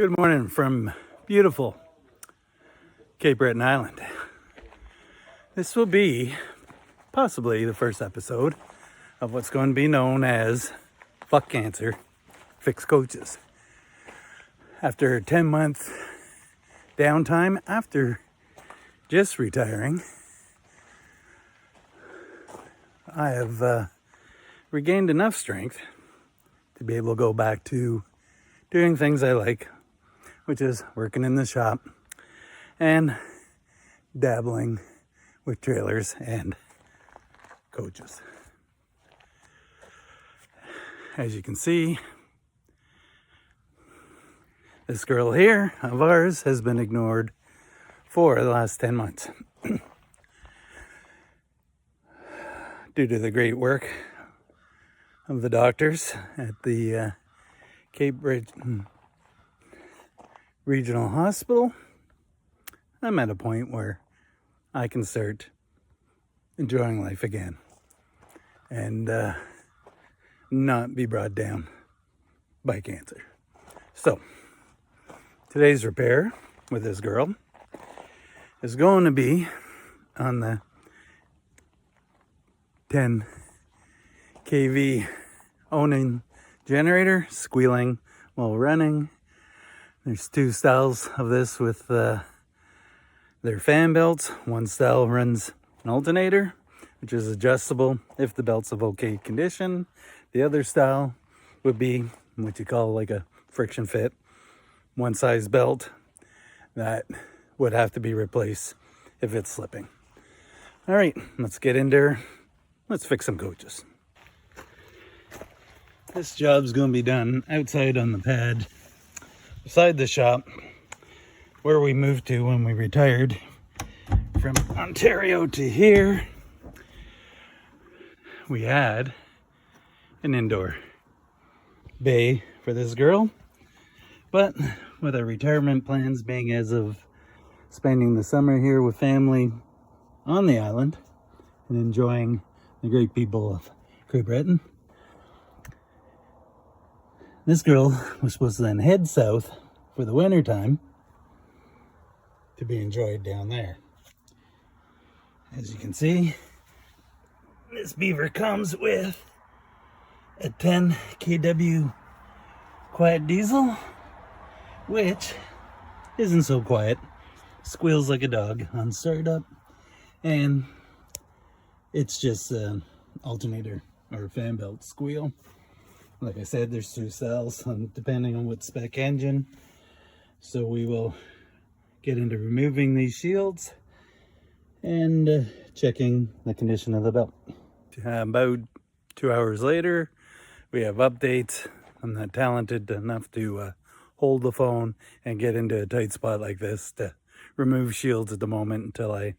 Good morning from beautiful Cape Breton Island. This will be possibly the first episode of what's going to be known as Fuc.CancerFixCoaches. After a 10-month downtime, after just retiring, I have regained enough strength to be able to go back to doing things I like, which is working in the shop and dabbling with trailers and coaches. As you can see, this girl here of ours has been ignored for the last 10 months. Due to the great work of the doctors at the Cape Breton Regional Hospital, I'm at a point where I can start enjoying life again and not be brought down by cancer. So, today's repair with this girl is going to be on the 10 kV Onan generator, squealing while running. There's two styles of this with their fan belts. One style runs an alternator, which is adjustable if the belt's of okay condition. The other style would be what you call like a friction fit, one size belt that would have to be replaced if it's slipping. All right, let's get in there. Let's fix some coaches. This job's going to be done outside on the pad beside the shop where we moved to when we retired from Ontario to here. We had an indoor bay for this girl, but with our retirement plans being as of spending the summer here with family on the island and enjoying the great people of Cape Breton, this girl was supposed to then head south for the winter time to be enjoyed down there. As you can see, this beaver comes with a 10 kW quiet diesel, which isn't so quiet. Squeals like a dog on startup, and it's just an alternator or fan belt squeal. Like I said, there's two styles depending on what spec engine. So we will get into removing these shields and checking the condition of the belt. About 2 hours later, we have updates. I'm not talented enough to hold the phone and get into a tight spot like this to remove shields at the moment until I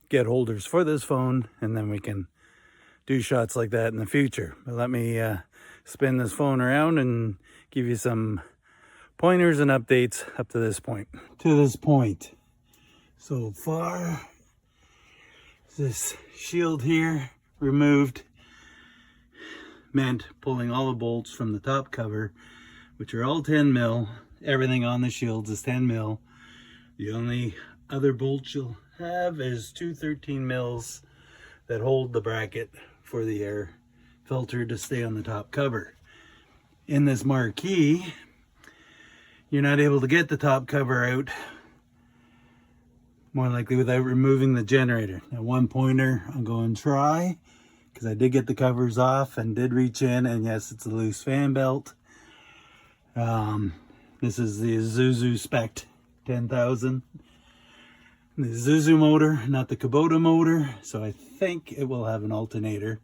get holders for this phone, and then we can do shots like that in the future. But let me spin this phone around and give you some pointers and updates up to this point. So far, this shield here removed meant pulling all the bolts from the top cover, which are all 10 mil. Everything on the shields is 10 mil. The only other bolts you'll have is two 13 mils that hold the bracket for the air filter to stay on the top cover. In this marquee, you're not able to get the top cover out, more likely without removing the generator. Now, one pointer I'm going to try, because I did get the covers off and did reach in, and yes, it's a loose fan belt. This is the Isuzu Spec 10,000. The Isuzu motor, not the Kubota motor, so I think it will have an alternator.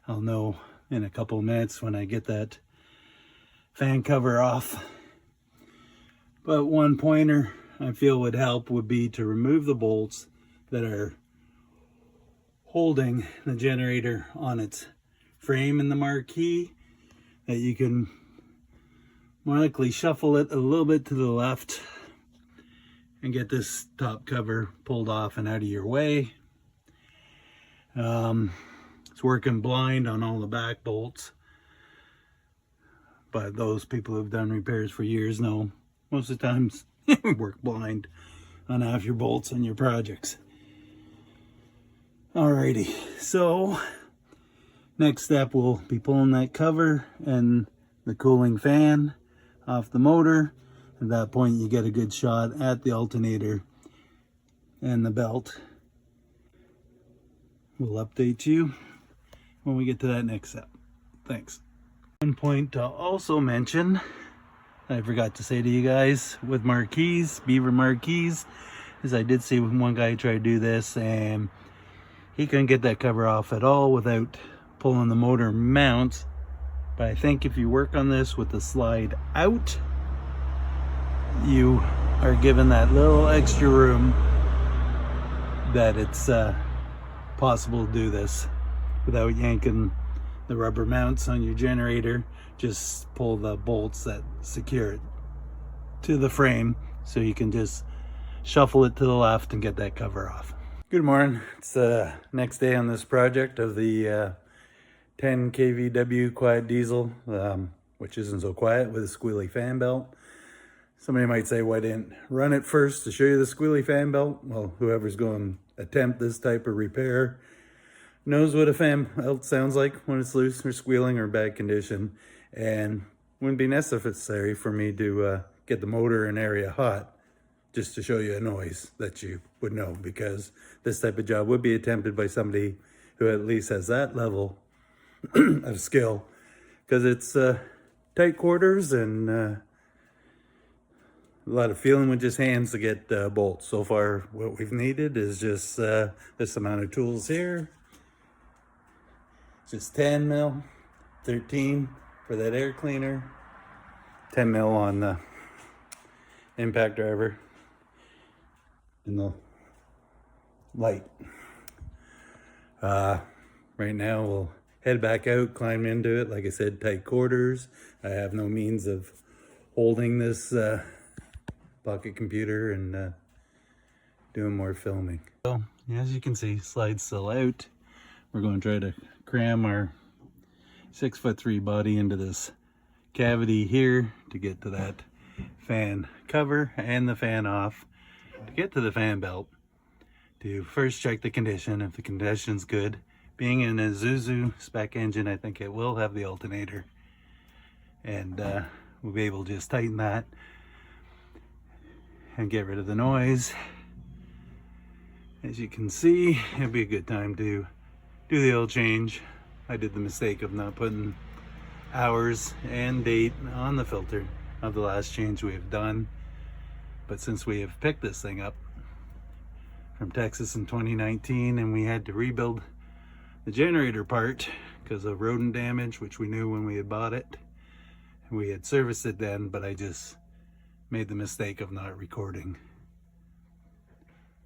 I'll know in a couple of minutes when I get that fan cover off. But one pointer I feel would help would be to remove the bolts that are holding the generator on its frame in the marquee, that you can more likely shuffle it a little bit to the left and get this top cover pulled off and out of your way. It's working blind on all the back bolts, but those people who've done repairs for years know most of the times work blind on half your bolts on your projects. Alrighty, so next step we'll be pulling that cover and the cooling fan off the motor. At that point you get a good shot at the alternator and the belt. We'll update you when we get to that next step. Thanks. One point to also mention, I forgot to say to you guys, with marquees, beaver marquees, is I did see one guy try to do this and he couldn't get that cover off at all without pulling the motor mounts. But I think if you work on this with the slide out, you are given that little extra room that it's possible to do this without yanking the rubber mounts on your generator. Just pull the bolts that secure it to the frame so you can just shuffle it to the left and get that cover off. Good morning. It's the next day on this project of the 10 kVW quiet diesel, which isn't so quiet with a squealy fan belt. Somebody might say, why didn't run it first to show you the squealy fan belt? Well, whoever's going to attempt this type of repair knows what a fan belt sounds like when it's loose or squealing or bad condition, and wouldn't be necessary for me to get the motor and area hot just to show you a noise that you would know, because this type of job would be attempted by somebody who at least has that level of skill, because it's tight quarters and a lot of feeling with just hands to get bolts. So far what we've needed is just this amount of tools here, just 10 mil, 13 for that air cleaner, 10 mil on the impact driver and the light. Right now we'll head back out, climb into it. Like I said, tight quarters. I have no means of holding this pocket computer and doing more filming. So as you can see, slide's still out. We're going to try to cram our 6'3" body into this cavity here to get to that fan cover and the fan off, to get to the fan belt, to first check the condition. If the condition's good, being in a Isuzu spec engine, I think it will have the alternator, and we'll be able to just tighten that and get rid of the noise. As you can see, it'd be a good time to do the oil change. I did the mistake of not putting hours and date on the filter of the last change we have done, but since we have picked this thing up from Texas in 2019 and we had to rebuild the generator part because of rodent damage, which we knew when we had bought it, and we had serviced it then, but I just made the mistake of not recording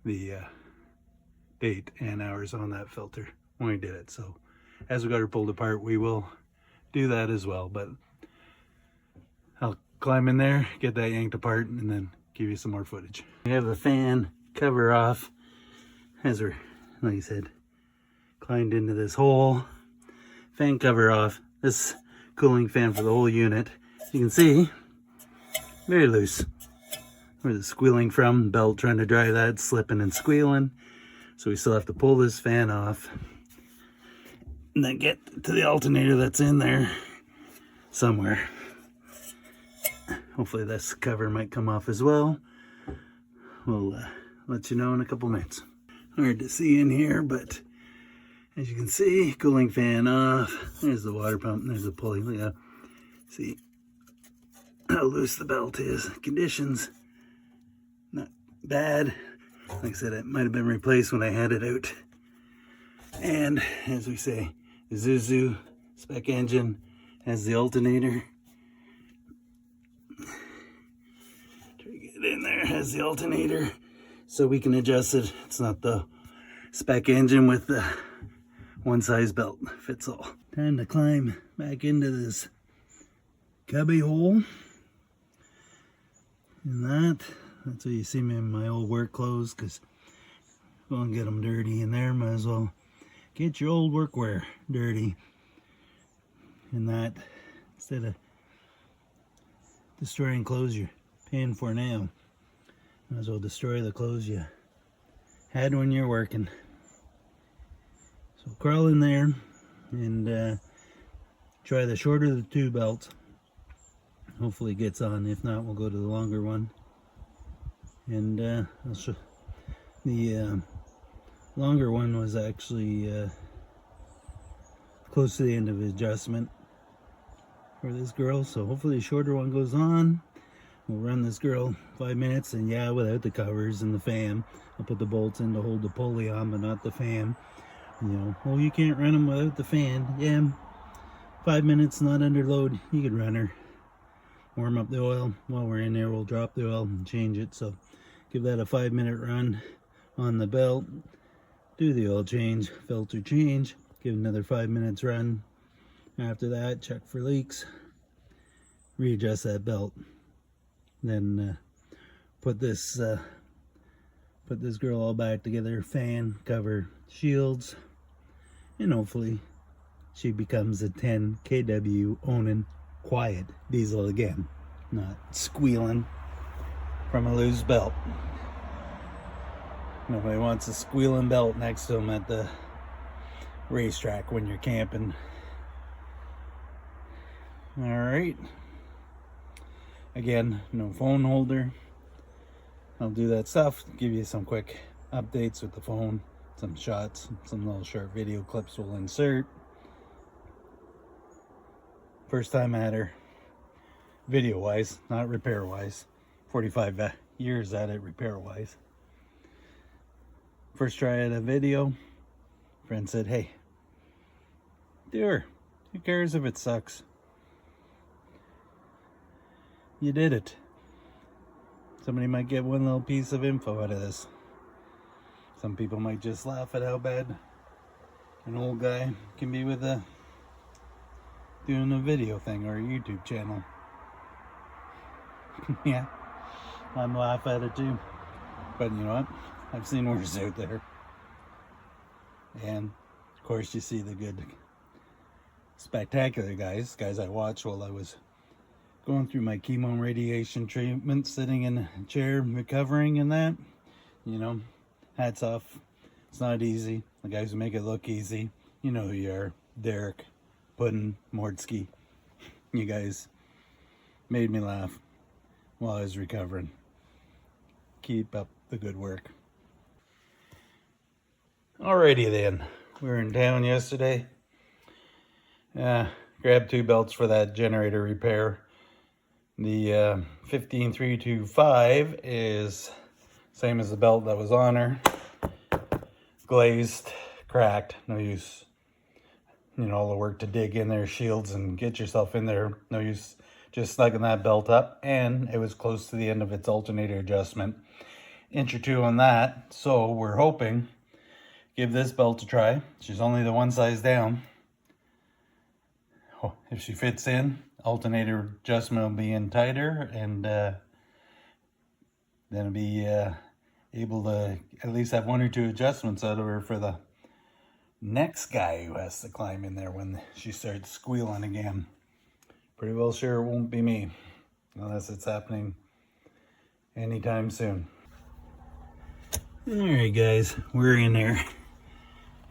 the date and hours on that filter when we did it. So as we got her pulled apart, we will do that as well, but I'll climb in there, get that yanked apart, and then give you some more footage. We have the fan cover off as we're, like I said, climbed into this hole. Fan cover off. This cooling fan for the whole unit, you can see, very loose. Where's the squealing from? Belt trying to dry that, slipping and squealing. So we still have to pull this fan off and then get to the alternator that's in there somewhere. Hopefully this cover might come off as well. We'll let you know in a couple minutes. Hard to see in here, but as you can see, cooling fan off. There's the water pump, and there's the pulley. Look at that. See how loose the belt is. Conditions not bad. Like I said, it might have been replaced when I had it out. And as we say, the Isuzu spec engine has the alternator. Try to get it in there. Has the alternator, so we can adjust it. It's not the spec engine with the one size belt fits all. Time to climb back into this cubby hole. And that's why you see me in my old work clothes, because if you want to get them dirty in there, might as well get your old workwear dirty. And that, instead of destroy and clothes you're paying for now. Might as well destroy the clothes you had when you're working. So crawl in there and try the shorter of the two belts. Hopefully it gets on. If not, we'll go to the longer one. And I'll show the longer one was actually close to the end of adjustment for this girl. So hopefully the shorter one goes on. We'll run this girl 5 minutes, and yeah, without the covers and the fan. I'll put the bolts in to hold the pulley on, but not the fan. You know, well, you can't run them without the fan. Yeah, 5 minutes, not under load. You could run her. Warm up the oil. While we're in there, we'll drop the oil and change it. So give that a 5-minute run on the belt. Do the oil change, filter change. Give another 5 minutes run. After that, check for leaks. Readjust that belt. Then put this girl all back together. Fan, cover, shields, and hopefully she becomes a 10 kW Onan quiet diesel again, not squealing from a loose belt. Nobody wants a squealing belt next to them at the racetrack when you're camping. All right. Again, no phone holder. I'll do that stuff, give you some quick updates with the phone, some shots, some little short video clips we'll insert. First time at her, video wise, not repair wise. 45 years at it repair wise. First try at a video, friend said, hey, do her. Who cares if it sucks? You did it. Somebody might get one little piece of info out of this. Some people might just laugh at how bad an old guy can be with doing a video thing or a YouTube channel. Yeah, I'm laugh at it too. But you know what? I've seen worse out there. And of course you see the good, spectacular guys I watched while I was going through my chemo and radiation treatment, sitting in a chair recovering and that. You know, hats off. It's not easy. The guys who make it look easy, you know who you are. Derek, Puddin, Mordsky. You guys made me laugh while I was recovering. Keep up the good work. Alrighty then. We were in town yesterday. Grabbed 2 belts for that generator repair. The 15325 is same as the belt that was on her. Glazed, cracked, no use. You know, all the work to dig in there, shields, and get yourself in there. No use just snugging that belt up. And it was close to the end of its alternator adjustment. Inch or 2 on that. So we're hoping, give this belt a try. She's only the one size down. Oh, if she fits in, alternator adjustment will be in tighter, and then it'll be able to at least have 1 or 2 adjustments out of her for the next guy who has to climb in there when she starts squealing again. Pretty well sure it won't be me, unless it's happening anytime soon. Alright guys, we're in there,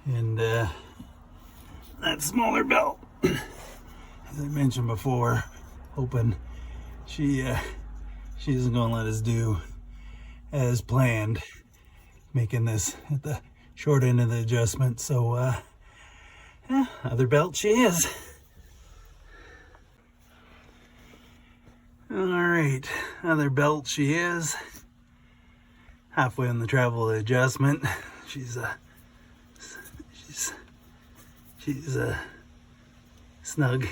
and that smaller belt, as I mentioned before, hoping she isn't going to let us do as planned, making this at the short end of the adjustment. So other belt she is. Alright, other belt she is. Halfway on the travel adjustment. She's snug.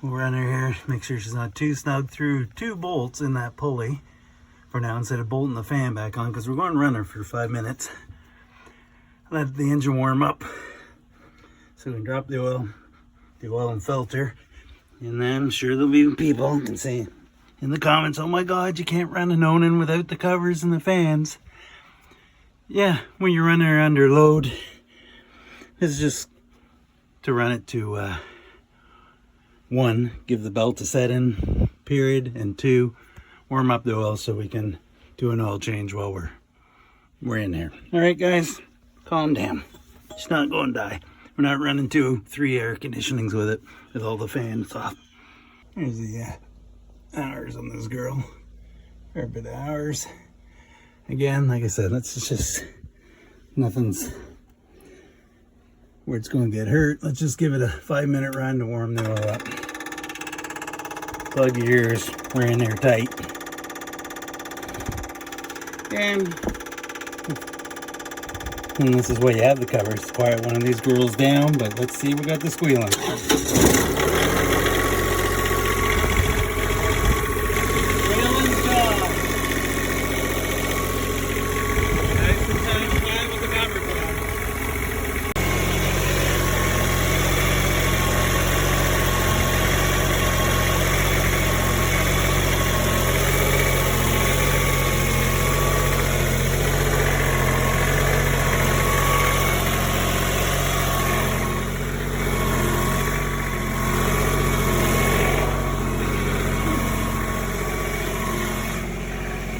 We'll run her here, make sure she's not too snug, through 2 bolts in that pulley for now instead of bolting the fan back on, because we're going to run her for 5 minutes. Let the engine warm up so we can drop the oil and filter, and then I'm sure there'll be people who can say in the comments, oh my god, you can't run an Onan without the covers and the fans. Yeah, when you run her under load, it's just to run it to one, give the belt a set-in period, and two, warm up the oil so we can do an oil change while we're in here. All right, guys, calm down. It's not going to die. We're not running 2-3 air conditionings with it, with all the fans off. Here's the hours on this girl. Fair bit of hours. Again, like I said, it's just nothing's where it's going to get hurt. Let's just give it a 5-minute run to warm the oil up. Plug your ears. We're in there tight. And this is why you have the covers. Quiet one of these girls down, but let's see, we got the squealing. Squealing's gone. Nice and tight again with the covers on.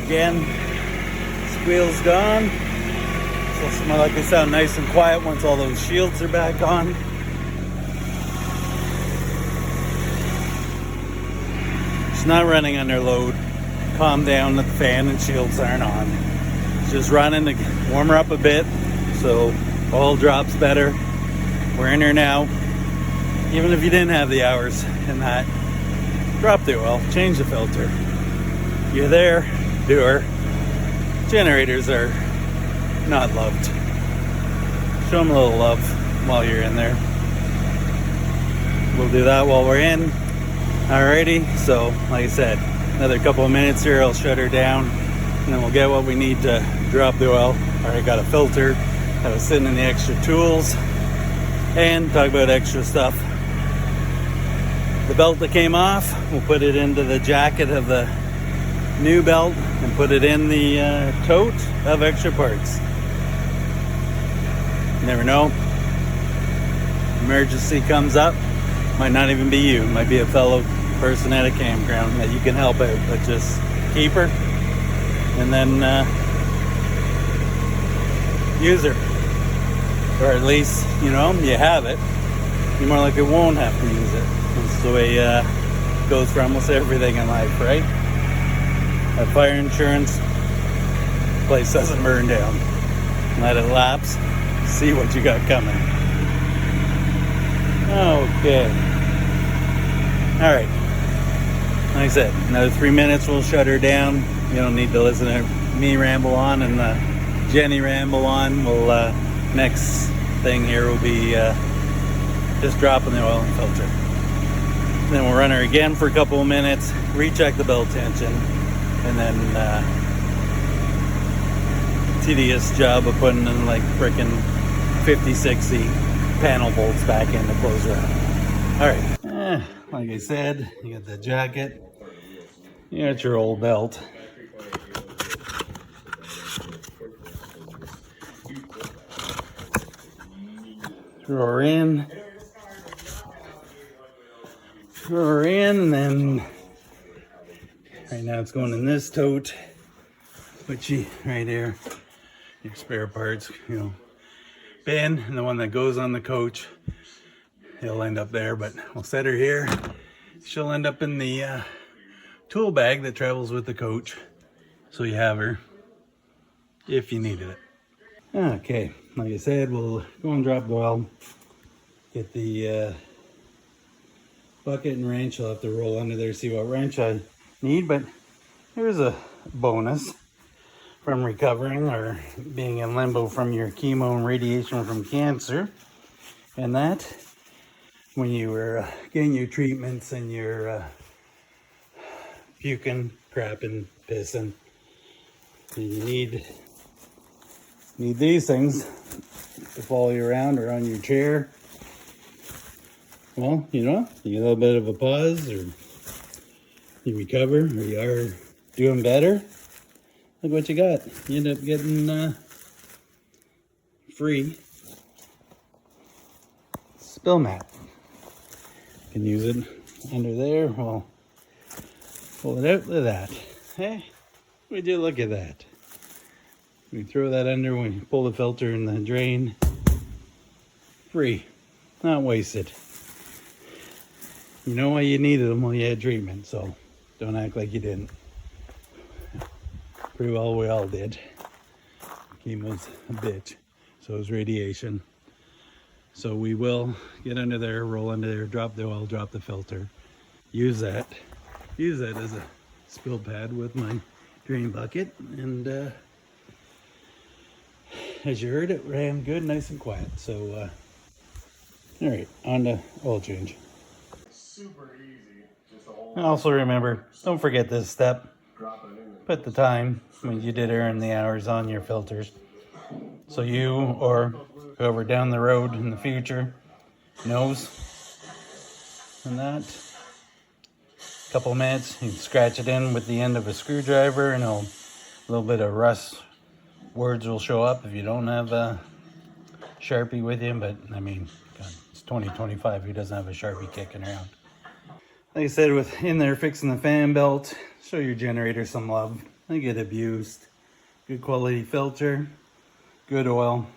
Again, squeal's gone. So smell like they sound nice and quiet once all those shields are back on. It's not running under load. Calm down that the fan and shields aren't on. It's just running to warm her up a bit so oil drops better. We're in her now. Even if you didn't have the hours in that, drop the oil, change the filter. You're there. Do her. Generators are not loved. Show them a little love while you're in there. We'll do that while we're in. Alrighty, so like I said, another couple of minutes here, I'll shut her down, and then we'll get what we need to drop the oil. Already got a filter that was sitting in the extra tools, and talk about extra stuff. The belt that came off, we'll put it into the jacket of the new belt and put it in the tote of extra parts. You never know. Emergency comes up. Might not even be you. Might be a fellow person at a campground that you can help out. But just keep her and then use her. Or at least, you know, you have it. You more likely won't have to use it. That's the way it goes for almost everything in life, right? That fire insurance, place doesn't burn down. Let it lapse. See what you got coming. Okay. All right. Like I said, another 3 minutes, we'll shut her down. You don't need to listen to me ramble on and Jenny ramble on. We'll next thing here will be just dropping the oil and filter. Then we'll run her again for a couple of minutes, recheck the belt tension. And then tedious job of putting in like frickin' 50-60 panel bolts back in to close her up. All right, like I said, you got the jacket, you got your old belt. Throw her in, and then right now it's going in this tote, which right there, your spare parts, you know, bin, and the one that goes on the coach, it'll end up there, but we'll set her here. She'll end up in the tool bag that travels with the coach, so you have her if you needed it. Okay, like I said, we'll go and drop the oil, get the bucket and wrench. I'll have to roll under there, see what wrench I need, but here's a bonus from recovering or being in limbo from your chemo and radiation from cancer, and that when you were getting your treatments and your puking, crapping, pissing, you need these things to follow you around or on your chair. Well, you know, you get a little bit of a pause, or you recover, or you are doing better. Look what you got. You end up getting free spill mat. You can use it under there. We'll pull it out. Look at that. Hey, would you look at that? We throw that under, we pull the filter in the drain. Free, not wasted. You know why you needed them? Well, you had treatment, so don't act like you didn't. Pretty well we all did. Chemo's a bitch, so is radiation. So we will get under there, roll under there, drop the oil, drop the filter. Use that as a spill pad with my drain bucket. And as you heard, it ran good, nice and quiet. So, all right, on to oil change. Super easy. Just Also remember, don't forget this step. Put the time when you did earn the hours on your filters. So you or whoever down the road in the future knows. And that. A couple minutes, you can scratch it in with the end of a screwdriver and a little bit of rust words will show up if you don't have a Sharpie with you. But I mean, God, it's 2025, who doesn't have a Sharpie kicking around? Like I said, with in there fixing the fan belt, show your generator some love. They get abused. Good quality filter, good oil.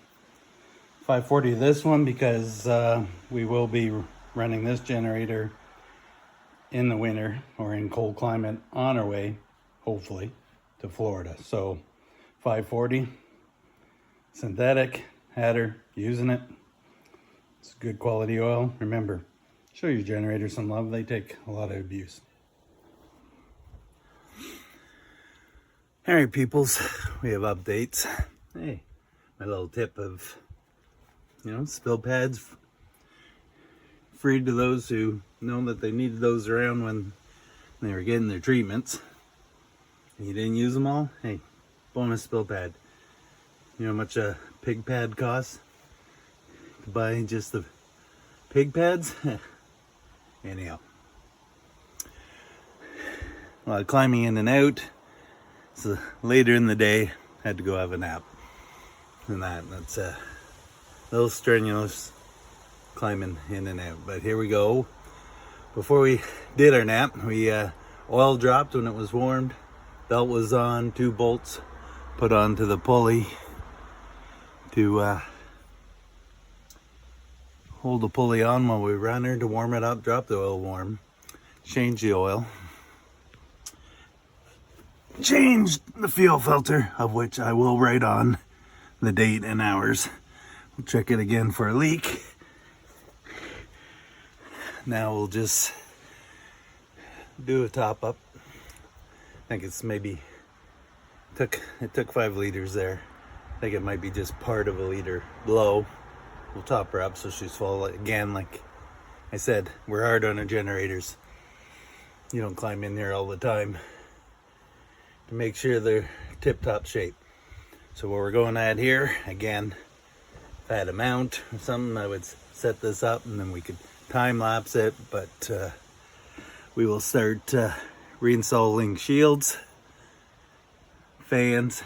540 this one because we will be running this generator in the winter or in cold climate on our way, hopefully, to Florida. So 540 synthetic, had her using it. It's good quality oil. Remember, show your generator some love. They take a lot of abuse. All right, peoples, we have updates. Hey, my little tip of, spill pads free to those who know that they needed those around when they were getting their treatments. And you didn't use them all? Hey, bonus spill pad. You know how much a pig pad costs? To buy just the pig pads? Anyhow. A lot of climbing in and out. So later in the day, had to go have a nap. And that's a little strenuous climbing in and out. But here we go. Before we did our nap, we oil dropped when it was warmed. Belt was on, 2 bolts put onto the pulley to hold the pulley on while we run her to warm it up, drop the oil warm, change the oil, change the fuel filter, of which I will write on the date and hours. We'll check it again for a leak. Now we'll just do a top up. I think it's maybe it took 5 liters there. I think it might be just part of a liter below. We'll top her up so she's full. Again, like I said, we're hard on our generators. You don't climb in there all the time to make sure they're tip-top shape. So what we're going at here, again, if I had a mount or something, I would set this up and then we could time lapse it, but we will start reinstalling shields, fans,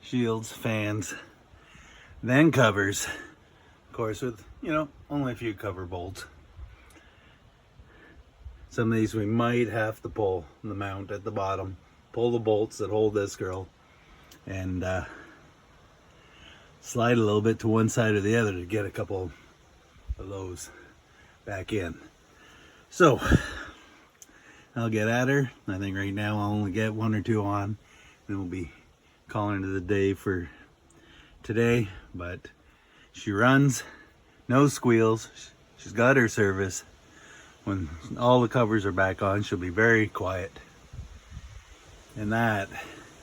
shields, fans, then covers, of course, with only a few cover bolts. Some of these we might have to pull the mount at the bottom, pull the bolts that hold this girl, and slide a little bit to one side or the other to get a couple of those back in. So I'll get at her. I think right now I'll only get 1 or 2 on, and we'll be calling it a day for today. But she runs, no squeals. She's got her service. When all the covers are back on, she'll be very quiet, and that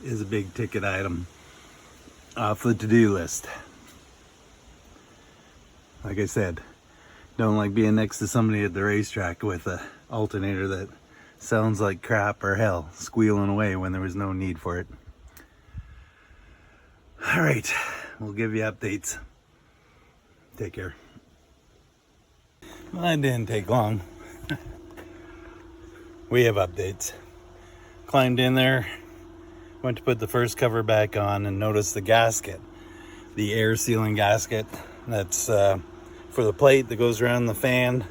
is a big ticket item off the to-do list. Like I said, don't like being next to somebody at the racetrack with a alternator that sounds like crap or hell, squealing away when there was no need for it. All right, we'll give you updates. Take care. Well, that didn't take long. We have updates. Climbed in there, went to put the first cover back on, and noticed the gasket, the air sealing gasket that's for the plate that goes around the fan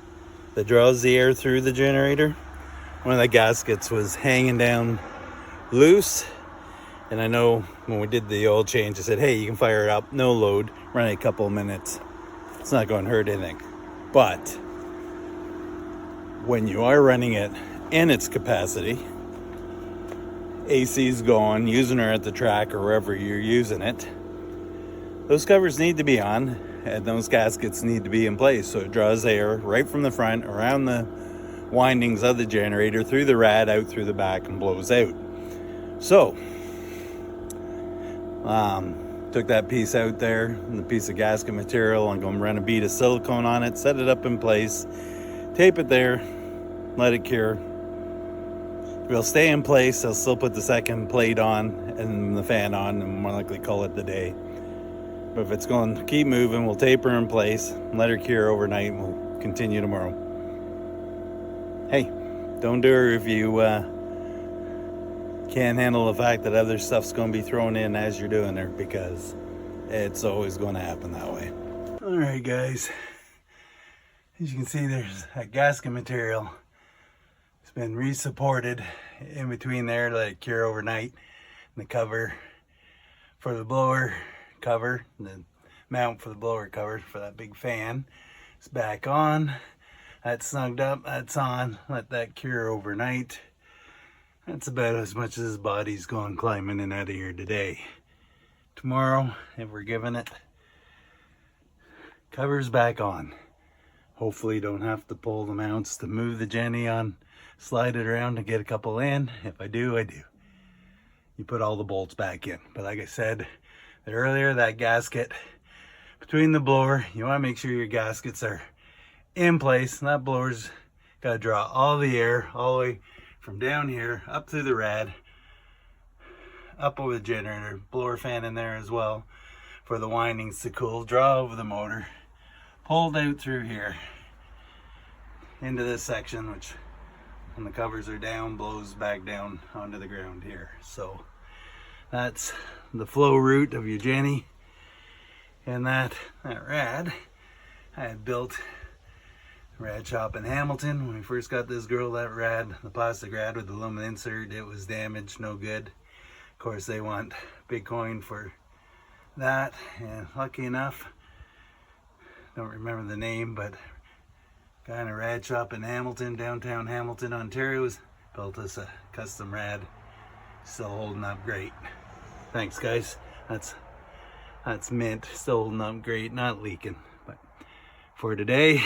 that draws the air through the generator. One of the gaskets was hanging down loose, and I know when we did the oil change, I said, hey, you can fire it up, no load, run it a couple of minutes. It's not going to hurt anything. But when you are running it in its capacity, AC's going, using her at the track or wherever you're using it, those covers need to be on and those gaskets need to be in place so it draws air right from the front, around the windings of the generator, through the rad, out through the back, and blows out. So, took that piece out there, and the piece of gasket material. I'm going to run a bead of silicone on it, set it up in place, tape it there, let it cure. It'll stay in place. I'll still put the second plate on and the fan on, and more likely call it the day. But if it's going to keep moving, we'll tape her in place, let her cure overnight, and we'll continue tomorrow. Hey, don't do her if you can't handle the fact that other stuff's going to be thrown in as you're doing her, because it's always going to happen that way. All right, guys. As you can see, there's that gasket material. It's been re-supported in between there to let it cure overnight. And the cover for the blower cover, the mount for the blower cover for that big fan is back on. That's snugged up, that's on. Let that cure overnight. That's about as much as his body's going climbing in out of here today. Tomorrow, if we're giving it, cover's back on. Hopefully don't have to pull the mounts to move the Jenny on, slide it around to get a couple in. If I do, I do. You put all the bolts back in. But like I said earlier, that gasket between the blower, you want to make sure your gaskets are in place. And that blower's got to draw all the air all the way from down here up through the rad, up over the generator, blower fan in there as well for the windings to cool, draw over the motor, pulled out through here into this section, which when the covers are down, blows back down onto the ground here. So that's the flow route of your Jenny. And that rad I had built rad shop in Hamilton when we first got this girl. That rad, the plastic rad with the aluminum insert, it was damaged, no good. Of course they want big coin for that, and lucky enough, don't remember the name, but guy in a rad shop in Hamilton, downtown Hamilton, Ontario, has built us a custom rad. Still holding up great. Thanks, guys. That's mint. Still holding up great, not leaking. But for today,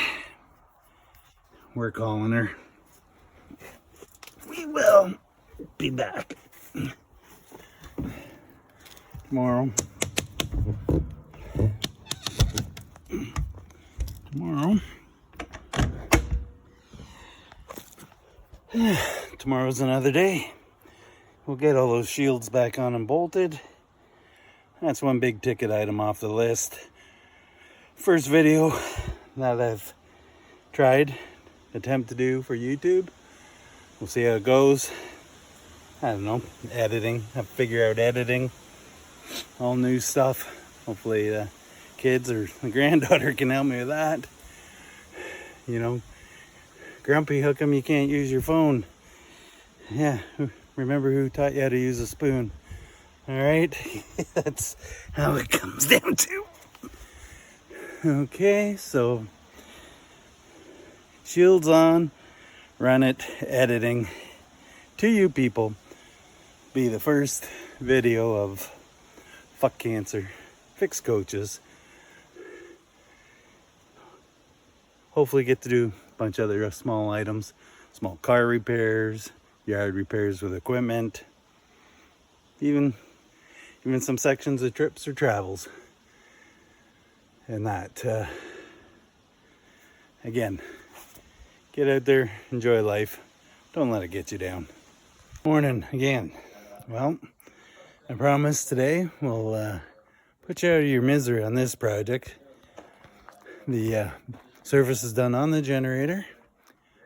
we're calling her. We will be back tomorrow. Tomorrow's another day. We'll get all those shields back on and bolted. That's one big ticket item off the list. First video that I've attempt to do for YouTube. We'll see how it goes. I don't know, editing. I figure out editing. All new stuff. Hopefully the kids or the granddaughter can help me with that. You know, Grumpy, how come you can't use your phone? Yeah, remember who taught you how to use a spoon. Alright, that's how it comes down to. Okay, so shields on, run it, editing to you people. Be the first video of Fuc.CancerFixCoaches. Hopefully get to do a bunch of other small items, small car repairs, yard repairs with equipment, even some sections of trips or travels. And that, again, get out there, enjoy life. Don't let it get you down. Morning again. Well, I promise today we'll put you out of your misery on this project. The service is done on the generator.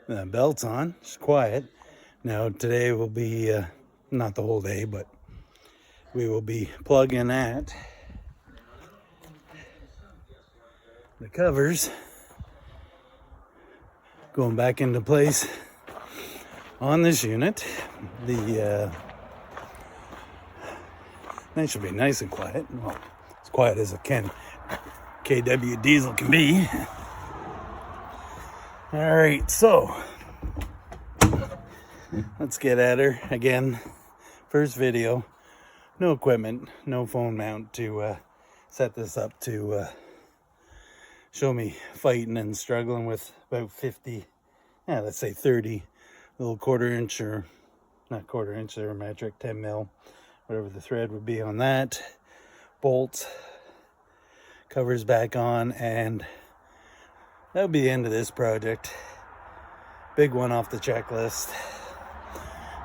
The belt's on, it's quiet. Now today will be, not the whole day, but we will be plugging at the covers going back into place on this unit. That should be nice and quiet. Well, as quiet as a KW diesel can be. All right, so let's get at her again. First video, no equipment, no phone mount to set this up to show me fighting and struggling with about 50, let's say 30 little 1/4 inch, or not 1/4 inch, or metric 10 mil, whatever the thread would be on that. Bolts, covers back on, and that'll be the end of this project. Big one off the checklist.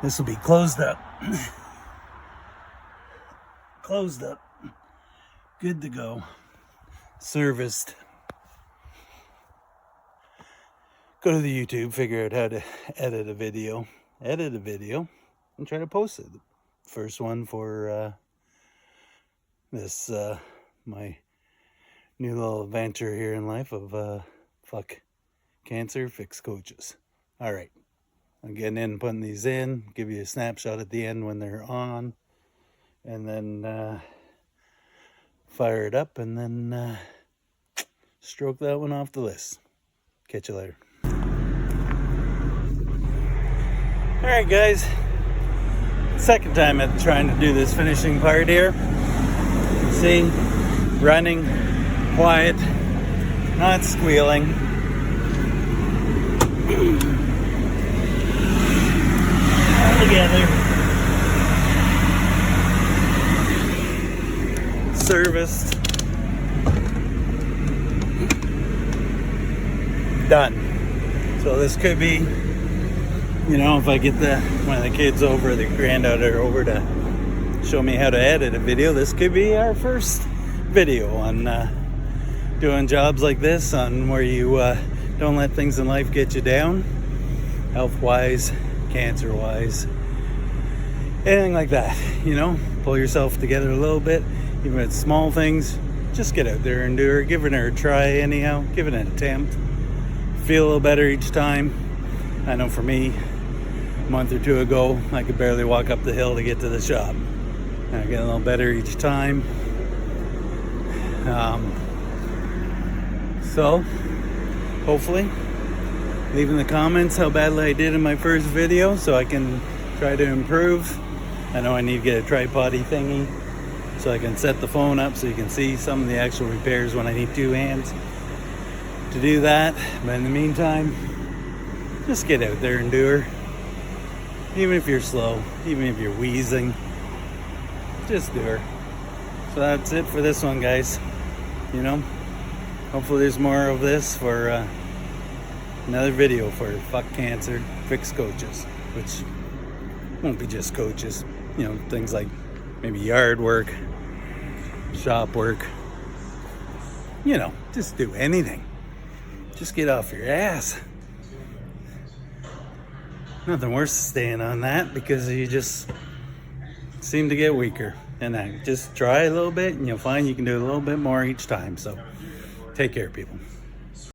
This will be closed up. Closed up. Good to go. Serviced. Go to the YouTube, figure out how to edit a video, and try to post it. First one for this my new little adventure here in life of Fuc.CancerFixCoaches. All right, I'm getting in, putting these in, give you a snapshot at the end when they're on, and then fire it up, and then stroke that one off the list. Catch you later. All right, guys. Second time at trying to do this finishing part here. See, running, quiet, not squealing. All together. Serviced. Done. So this could be, if I get one of the kids over, the granddaughter over to show me how to edit a video, this could be our first video on doing jobs like this, on where you don't let things in life get you down, health-wise, cancer-wise, anything like that. Pull yourself together a little bit, even if it's small things. Just get out there and do it. Give it a try anyhow. Give it an attempt. Feel a little better each time. I know for me, a month or two ago, I could barely walk up the hill to get to the shop. I get a little better each time. So, hopefully, leave in the comments how badly I did in my first video so I can try to improve. I know I need to get a tripod-y thingy so I can set the phone up so you can see some of the actual repairs when I need two hands to do that. But in the meantime, just get out there and do her. Even if you're slow, even if you're wheezing, just do her. So that's it for this one, guys. Hopefully there's more of this for another video for Fuc.CancerFixCoaches, which won't be just coaches. Things like maybe yard work, shop work. Just do anything. Just get off your ass. Nothing worse than staying on that because you just seem to get weaker. And I just try a little bit and you'll find you can do a little bit more each time. So take care, people.